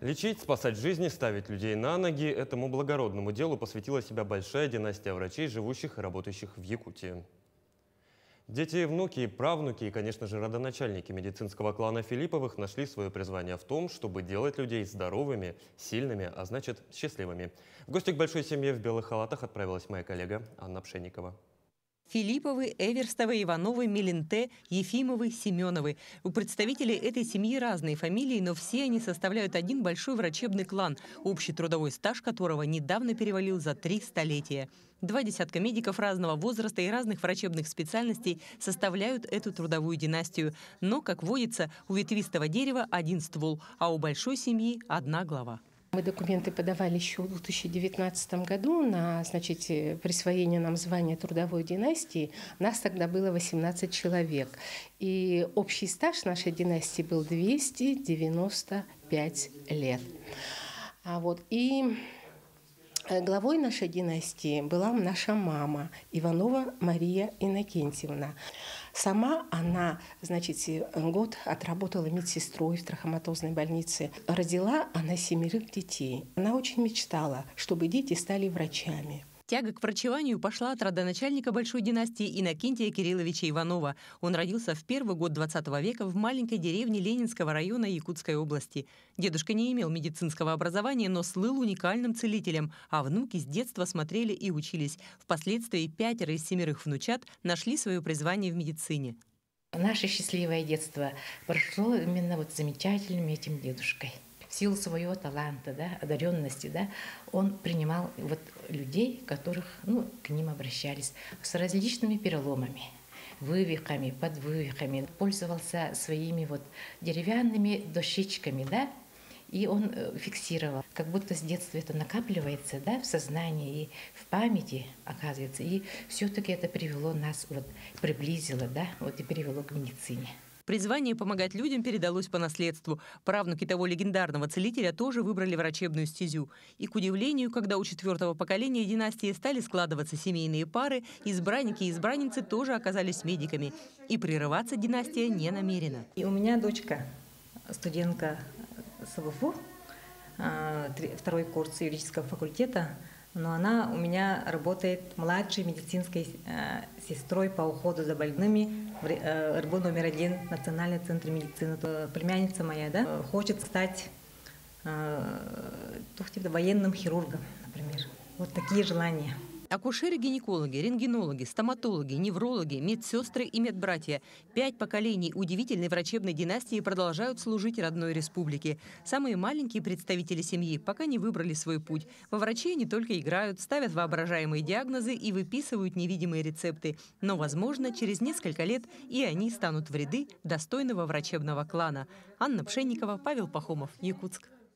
Лечить, спасать жизни, ставить людей на ноги – этому благородному делу посвятила себя большая династия врачей, живущих и работающих в Якутии. Дети и внуки, и правнуки, и, конечно же, родоначальники медицинского клана Филипповых нашли свое призвание в том, чтобы делать людей здоровыми, сильными, а значит, счастливыми. В гости к большой семье в белых халатах отправилась моя коллега Анна Пшенникова. Филипповы, Эверстовы, Ивановы, Меленте, Ефимовы, Семеновы. У представителей этой семьи разные фамилии, но все они составляют один большой врачебный клан, общий трудовой стаж которого недавно перевалил за 3 столетия. 2 десятка медиков разного возраста и разных врачебных специальностей составляют эту трудовую династию. Но, как водится, у ветвистого дерева один ствол, а у большой семьи одна глава. Мы документы подавали еще в 2019 году на присвоение нам звания трудовой династии. Нас тогда было 18 человек. И общий стаж нашей династии был 295 лет. И главой нашей династии была наша мама Иванова Мария Иннокентьевна. Сама она, год отработала медсестрой в трахоматозной больнице. Родила она 7 детей. Она очень мечтала, чтобы дети стали врачами. Тяга к врачеванию пошла от родоначальника большой династии Иннокентия Кирилловича Иванова. Он родился в первый год 20 века в маленькой деревне Ленинского района Якутской области. Дедушка не имел медицинского образования, но слыл уникальным целителем, а внуки с детства смотрели и учились. Впоследствии 5 из 7 внучат нашли свое призвание в медицине. Наше счастливое детство прошло именно замечательным этим дедушкой. В силу своего таланта, одаренности, он принимал людей, которых к ним обращались с различными переломами, вывихами, подвывихами. Пользовался своими деревянными дощечками, и он фиксировал. Как будто с детства это накапливается в сознании и в памяти, оказывается. И все-таки это привело нас, приблизило, и привело к медицине. Призвание помогать людям передалось по наследству. Правнуки того легендарного целителя тоже выбрали врачебную стезю. И, к удивлению, когда у 4-го поколения династии стали складываться семейные пары, избранники и избранницы тоже оказались медиками. И прерываться династия не намерена. И у меня дочка, студентка СВФУ, 2-й курс юридического факультета, но она у меня работает младшей медицинской сестрой по уходу за больными в РБ номер 1 Национальный центр медицины. Племянница моя, хочет стать военным хирургом, например. Вот такие желания. Акушеры-гинекологи, рентгенологи, стоматологи, неврологи, медсестры и медбратья. 5 поколений удивительной врачебной династии продолжают служить родной республике. Самые маленькие представители семьи пока не выбрали свой путь. Во врачи они только играют, ставят воображаемые диагнозы и выписывают невидимые рецепты. Но, возможно, через несколько лет и они станут в ряды достойного врачебного клана. Анна Пшенникова, Павел Пахомов, Якутск.